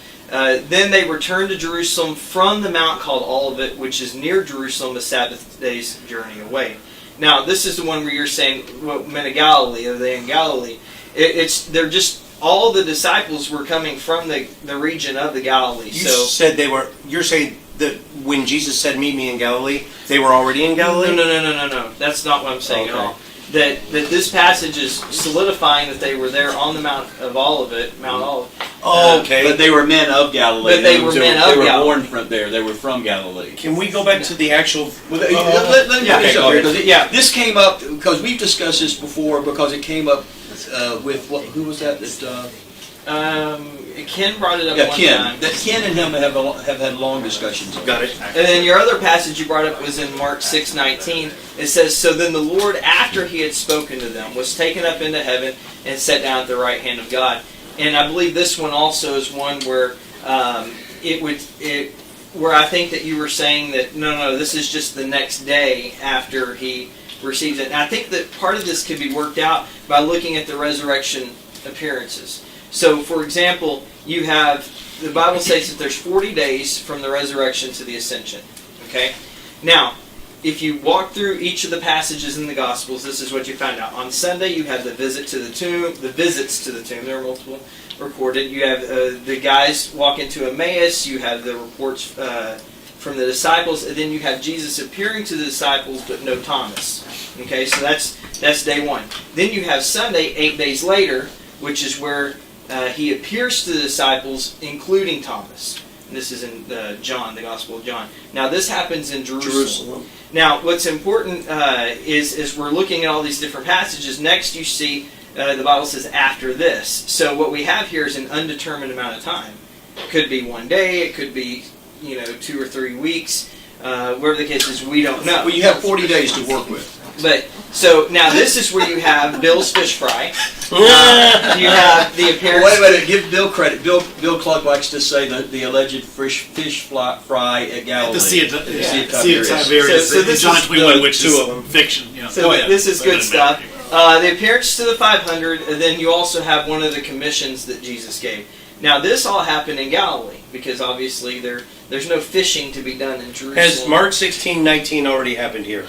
Then they returned to Jerusalem from the mount called Olivet, which is near Jerusalem, a Sabbath day's journey away. Now, this is the one where you're saying, well, men of Galilee, are they in Galilee? They're just, all the disciples were coming from the region of the Galilee. You're saying that when Jesus said, meet me in Galilee, they were already in Galilee? No. That's not what I'm saying at all. That this passage is solidifying that they were there on the Mount of Olivet, Mount Olivet. Oh, okay. But they were men of Galilee. But they were men of They were Galilee. born from there. They were from Galilee. Can we go back to the actual... Let me finish up here, because Yeah. this came up, because we've discussed this before, because it came up with, who was that? Ken brought it up one time. That Ken and him have had long discussions. Got it. And then your other passage you brought up was in Mark 6:19. It says, So then the Lord, after he had spoken to them, was taken up into heaven and sat down at the right hand of God. And I believe this one also is one where where I think that you were saying that, no, this is just the next day after he receives it. And I think that part of this could be worked out by looking at the resurrection appearances. So, for example, you have, the Bible says that there's 40 days from the resurrection to the ascension. Okay? Now, if you walk through each of the passages in the Gospels, this is what you find out. On Sunday, you have the visit to the tomb, the visits to the tomb. There are multiple recorded. You have the guys walk into Emmaus. You have the reports from the disciples, and then you have Jesus appearing to the disciples, but no Thomas. Okay, so that's day one. Then you have Sunday, 8 days later, which is where he appears to the disciples, including Thomas. And this is in John, the Gospel of John. Now, this happens in Jerusalem. Now, what's important is we're looking at all these different passages. Next, you see the Bible says after this. So what we have here is an undetermined amount of time. It could be one day. It could be 2 or 3 weeks. Whatever the case is, we don't know. Well, you have 40 days to work with. But so now this is where you have Bill's fish fry. You have the appearance. Wait a minute. Give Bill credit. Bill Cluck likes to say the alleged fish fry at Galilee. The Sea of Tiberias. Tiberias. So this John is 21, which two is of them. fiction. So this is good stuff. The appearance to the 500, and then you also have one of the commissions that Jesus gave. Now this all happened in Galilee because obviously there's no fishing to be done in Jerusalem. Has Mark 16:19 already happened here?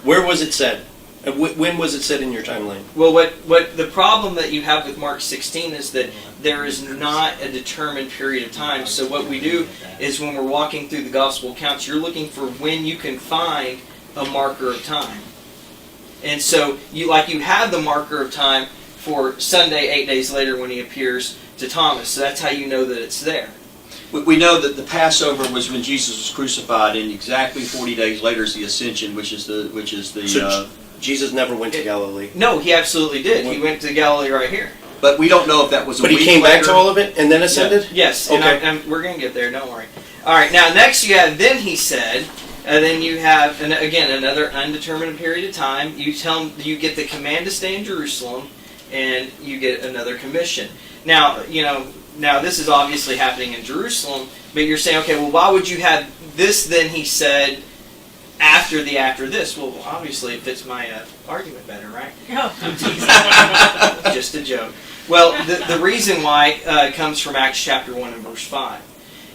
Where was it said? When was it said in your timeline? Well, what the problem that you have with Mark 16 is that there is not a determined period of time. So what we do is when we're walking through the gospel accounts, you're looking for when you can find a marker of time. And so you have the marker of time for Sunday 8 days later when he appears to Thomas. So that's how you know that it's there. We know that the Passover was when Jesus was crucified, and exactly 40 days later is the Ascension, which is the. So Jesus never went to Galilee. No, he absolutely did. He went to Galilee right here. But we don't know if that was a But week he came later. back to all of it and then ascended? Yes, Okay. and we're going to get there, don't worry. All right, now next you have, then he said, and then you have, and again, another undetermined period of time. You tell him, you get the command to stay in Jerusalem, and you get another commission. Now, now this is obviously happening in Jerusalem, but you're saying, okay, well, why would you have this, then he said, after this? Well, obviously it fits my argument better, right? Oh, Just a joke. Well, the reason why comes from Acts chapter 1 and verse 5.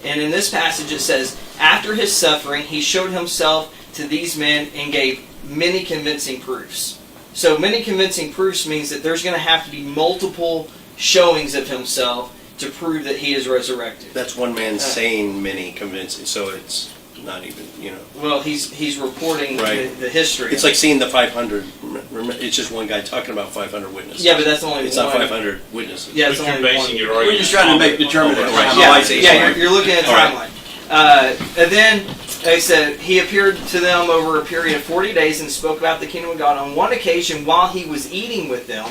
And in this passage it says, after his suffering, he showed himself to these men and gave many convincing proofs. So many convincing proofs means that there's going to have to be multiple showings of himself to prove that he is resurrected. That's one man saying many convincing, so it's not even, Well, he's reporting Right. the history. It's like seeing the 500. It's just one guy talking about 500 witnesses. Yeah, but that's only It's one. not 500 witnesses. Yeah, it's But you're only basing one. your argument. We're just trying to determine the Yeah, timeline. you're looking at a All right. timeline. And then, like I said, he appeared to them over a period of 40 days and spoke about the kingdom of God. On one occasion, while he was eating with them,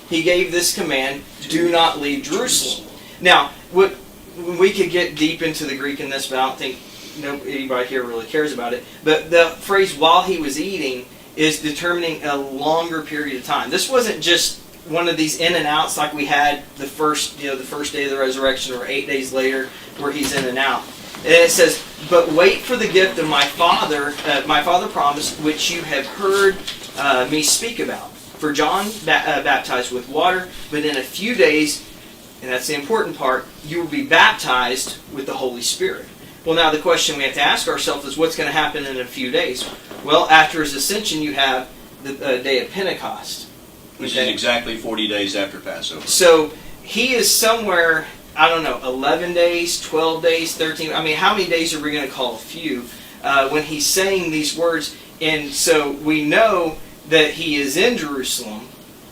he gave this command, do not leave Jerusalem. Now, we could get deep into the Greek in this, but I don't think anybody here really cares about it. But the phrase, while he was eating, is determining a longer period of time. This wasn't just one of these in and outs like we had the first day of the resurrection, or 8 days later where he's in and out. And it says, but wait for the gift of my Father promised, which you have heard me speak about. For John baptized with water, but in a few days, and that's the important part, you will be baptized with the Holy Spirit. Well, now the question we have to ask ourselves is, what's going to happen in a few days? Well, after his ascension, you have the day of Pentecost. Which is exactly 40 days after Passover. So he is somewhere, 11 days, 12 days, 13. I mean, how many days are we going to call a few when he's saying these words? And so we know that he is in Jerusalem.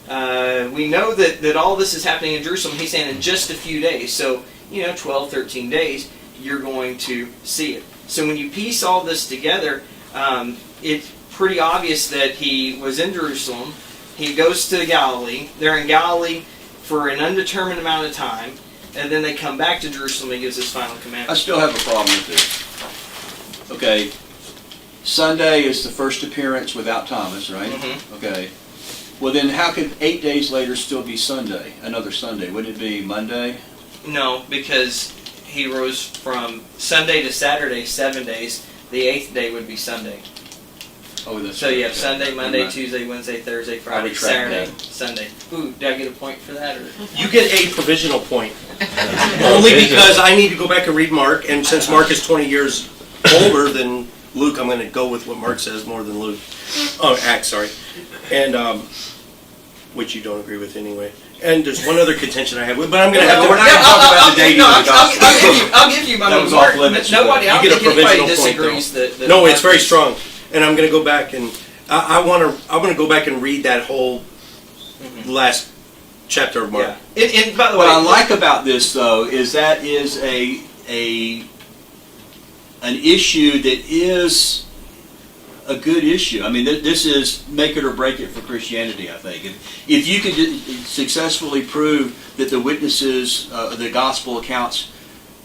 We know that all this is happening in Jerusalem. He's saying in just a few days. So, 12, 13 days, you're going to see it. So when you piece all this together, it's pretty obvious that he was in Jerusalem. He goes to Galilee. They're in Galilee for an undetermined amount of time. And then they come back to Jerusalem and he gives his final commandment. I still have a problem with this. Okay. Sunday is the first appearance without Thomas, right? Mm-hmm. Okay. Well, then how could 8 days later still be Sunday? Another Sunday. Wouldn't it be Monday? No, because he rose from Sunday to Saturday, 7 days. The 8th day would be Sunday. Oh, that's So you have okay. Sunday, Monday, Never mind. Tuesday, Wednesday, Thursday, I Friday, retract Saturday, that. Sunday. Ooh, did I get a point for that? Or? You get a provisional point. Only because I need to go back and read Mark, and since Mark is 20 years older than Luke, I'm going to go with what Mark says more than Luke. Oh, Acts, sorry. And, which you don't agree with anyway. And there's one other contention I have, but I'm going to have to... We're not going to talk about the dating of the gospel. I'll give you my That was Mark. off limits, Nobody, I You don't get a think anybody provisional point, disagrees that No, it's Mark very is- strong. And I'm going to go back and... I want to go back and read that whole last chapter of Mark. Yeah. And by the way, What I like about this, though, is that is an issue that is a good issue. I mean, this is make it or break it for Christianity, I think. If you could successfully prove that the witnesses, the gospel accounts,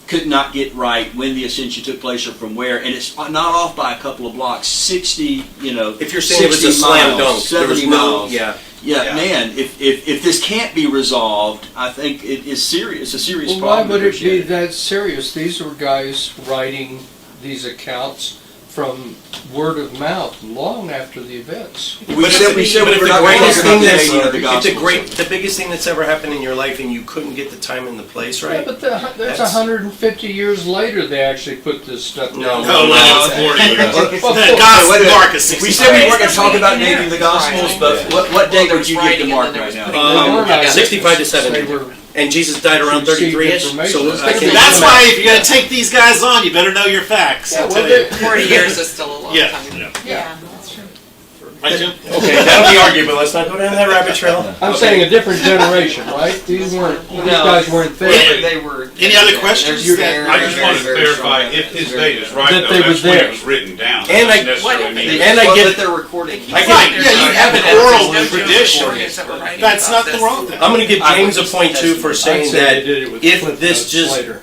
could not get right when the ascension took place or from where, and it's not off by a couple of blocks, 60, If you're saying it was a 60 slam miles, dunk, there was 70 no... miles. Yeah. Yeah, man, if this can't be resolved, I think it is serious. It's a serious Well, why problem. would for it be Christianity. that serious? These were guys writing these accounts from word of mouth long after the events. We said we But if were the not going to greatest talk about thing the that's... dating of the If gospel. the biggest thing that's ever happened in your life and you couldn't get the time and the place right... Yeah, but that's 150 years later they actually put this stuff down. No, it's 40 years. Well, The of Gospel wait a minute. Mark is 65. We said we weren't going to talk about dating the gospels, but what day would you get to Mark right now? 65 to 70. They were And Jesus died around 33-ish, so I can... That's why if you're going to take these guys on, you better know your facts. Yeah, I'll well, tell you. 40 years is still a long Yeah. time. Yeah, that's true. Right, Jim? Okay, that'll be arguable. Let's not go down that rabbit trail. I'm saying a different generation, right? These guys weren't there. They were. Any other questions? I just wanted to clarify, if his date is right, That though, they were that's when there. it was written down. And Doesn't I- necessarily mean. And I get- that they're recording. I Right, get, yeah, you have an oral tradition. That's nothing wrong with that. I'm going to give James a point too for saying I'd say that they did it with if Cliff this Notes just later.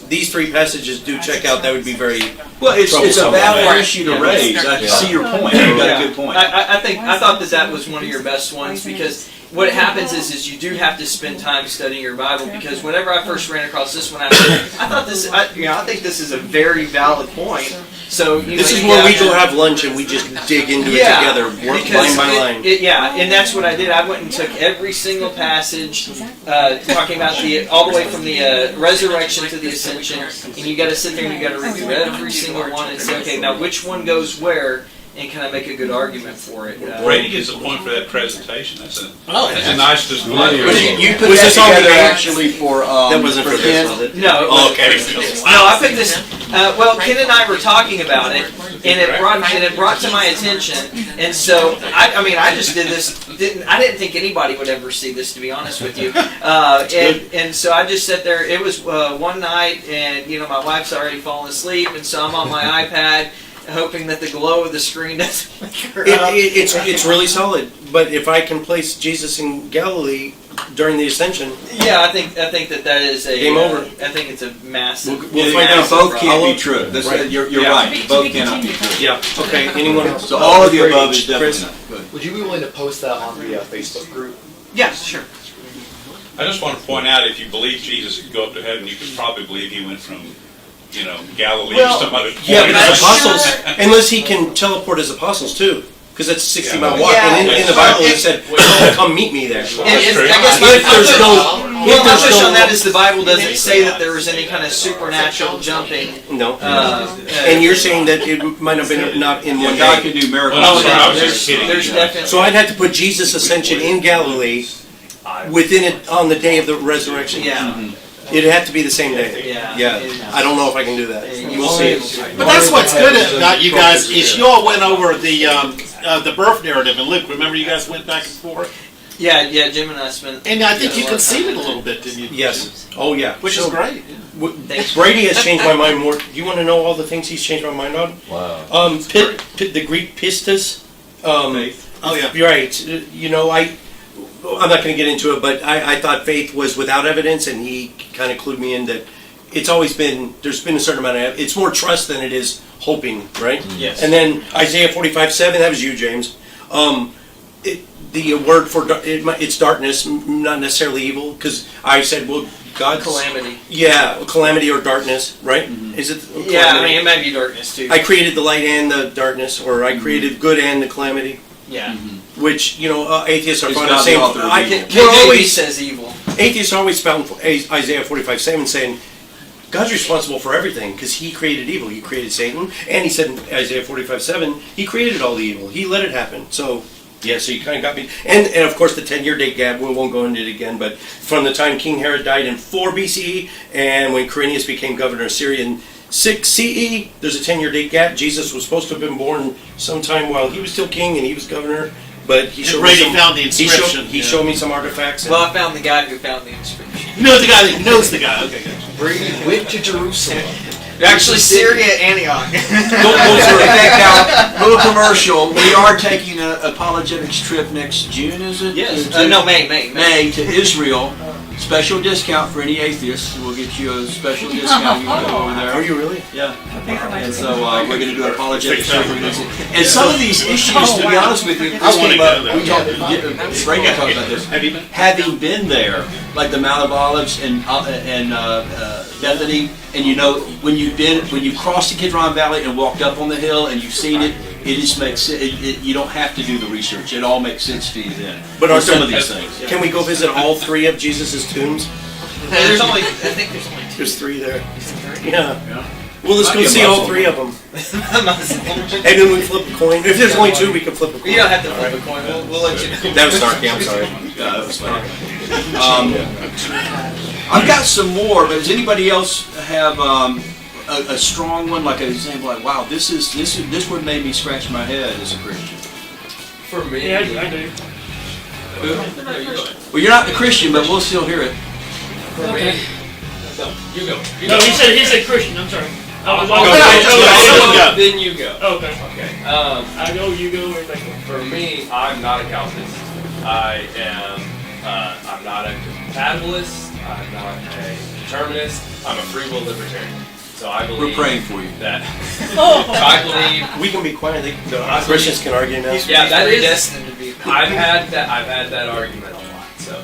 these three passages do check out, that would be very. Well, it's a Troublesome. valid Right. issue to Yeah. raise. I see your point. You got a good point. I thought that was one of your best ones, because what happens is you do have to spend time studying your Bible, because whenever I first ran across this one, I think this is a very valid point. So This is where we go have lunch and we just dig into it together, work line by line. And that's what I did. I went and took every single passage, talking about all the way from the resurrection to the ascension, and you got to sit there and you got to review every single one and say, okay, now which one goes where, and can I make a good argument for it? Brady gets a point for that presentation. That's a nice display. You put Was that this on together the- actually for That wasn't for Ken? this, was it? No. Oh, okay. No, I put this. Well, Ken and I were talking about it, and it brought to my attention, and so I just did this. I didn't think anybody would ever see this, to be honest with you. And so I just sat there. It was one night, and my wife's already fallen asleep, and so I'm on my iPad, hoping that the glow of the screen doesn't wake her up. It's really solid. But if I can place Jesus in Galilee during the ascension, Yeah, I think that is a Game over. I think it's a massive. we'll find out. Both can't I'll- be true. That's, Right. You're Yeah. right. Both cannot be true. Yeah. Okay. Anyone else? So all of the above is Chris? definitely not. Good. Would you be willing to post that on the Facebook group? Yeah, sure. I just want to point out, if you believe Jesus could go up to heaven, you could probably believe he went from, Galilee to some other place. Yeah, but his apostles, unless he can teleport his apostles too, because that's a 60-mile walk. Yeah. And in the Bible, it said, "Come meet me there." That's true. I guess If there's no, my if there's push on that no, is the Bible doesn't say that there was any kind of supernatural jumping. no. And And you're saying that it might have been not in one God day. can do miracles. Well, I was just kidding. There's definitely. So I'd have to put Jesus' ascension in Galilee within it on the day of the resurrection. Yeah. It'd have to be the same day. Yeah. Yeah. I don't know if I can do that. We'll see. But that's what's good about you guys, is you all went over the birth narrative in Luke. Remember, you guys went back and forth? Yeah, Jim and I spent. And I think you conceded a little bit, didn't you? Yes. Oh yeah. Which is great. Brady has changed my mind more. Do you want to know all the things he's changed my mind on? Wow. The Greek pistis. Oh, yeah. You're right. I'm not going to get into it, but I thought faith was without evidence, and he kind of clued me in that it's always been, there's been a certain amount of, it's more trust than it is hoping, right? Yes. And then Isaiah 45:7, that was you, James. The word for, it's darkness, not necessarily evil, because I said, well, God's... Calamity. Yeah, calamity or darkness, right? Is it calamity? Yeah, it might be darkness too. I created the light and the darkness, or I created good and the calamity. Yeah. Which, atheists are Is fond God of the saying. author of evil? We're KJV always, says evil. atheists always found Isaiah 45:7 saying, God's responsible for everything because he created evil. He created Satan, and he said in Isaiah 45:7, he created all the evil. He let it happen. So, yeah, so you kind of got me. And of course, the 10-year date gap, we won't go into it again, but from the time King Herod died in 4 BCE, and when Quirinius became governor of Syria in 6 CE, there's a 10-year date gap. Jesus was supposed to have been born sometime while he was still king and he was governor. But he showed Brady me found the inscription. He showed me some artifacts. And Well, I found the guy who found the inscription. You know the guy that knows the guy. Okay, good. Brady went to Jerusalem. Actually, Syria, Antioch. Now, little commercial. We are taking an apologetics trip next June, is it? Yes. To- No, May. May to Israel. Special discount for any atheists. We'll get you a special discount. You can go over there. Are you really? Yeah. And so we're going to do an apologetics trip. And some of these issues, to be honest with you, this wanna came go up. there. We talked. Brady talked about this. Have you been? Having been there, like the Mount of Olives and Bethany, and when you've crossed the Kidron Valley and walked up on the hill and you've seen it, it just makes sense. You don't have to do the research. It all makes sense to you then. But For are some there- of these things. Can we go visit all 3 of Jesus' tombs? I think there's only 2. There's 3 there. Yeah. Well, let's Might go be a see all Muslim. 3 of them. And then we flip a coin. If there's only 2, we can flip a coin. You don't have to flip a coin. We'll let you know. That was snarky. I'm sorry. Yeah, that was funny. I've got some more, but does anybody else have a strong one, like an example, like, wow, this one made me scratch my head as a Christian? For me, Yeah, I do. Well, you're not a Christian, but we'll still hear it. for me, no, you go. You No, go. he said Christian. I'm sorry. Go. Then you go. Okay. Okay. I go, you go, everybody go. For me, I'm not a Calvinist. I am. I'm not a compatibilist. I'm not a determinist. I'm a free will libertarian. So I believe. We're praying for you. That I believe. We can be quiet. Christians can argue now. Yeah, that is. destined to be. I've had that argument a lot. So